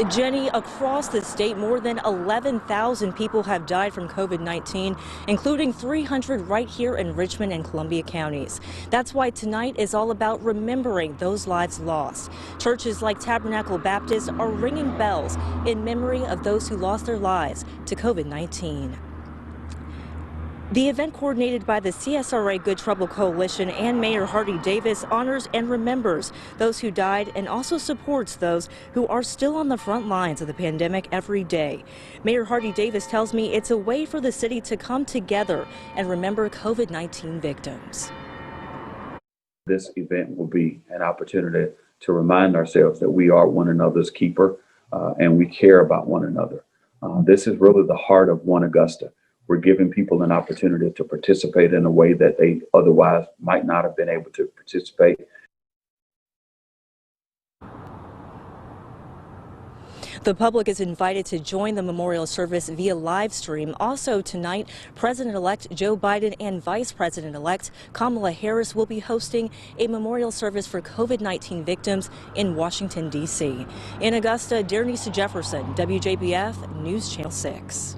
Jenny, across the state, more than 11,000 people have died from COVID-19, including 300 right here in Richmond and Columbia counties. That's why tonight is all about remembering those lives lost. Churches like Tabernacle Baptist are ringing bells in memory of those who lost their lives to COVID-19. The event, coordinated by the CSRA Good Trouble Coalition and Mayor Hardy Davis, honors and remembers those who died and also supports those who are still on the front lines of the pandemic every day. Mayor Hardy Davis tells me it's a way for the city to come together and remember COVID-19 victims. This event will be an opportunity to remind ourselves that we are one another's keeper and we care about one another. This is really the heart of One Augusta. We're giving people an opportunity to participate in a way that they otherwise might not have been able to participate. The public is invited to join the memorial service via live stream. Also tonight, President-elect Joe Biden and Vice President-elect Kamala Harris will be hosting a memorial service for COVID-19 victims in Washington, D.C. In Augusta, Denise Jefferson, WJBF News Channel 6.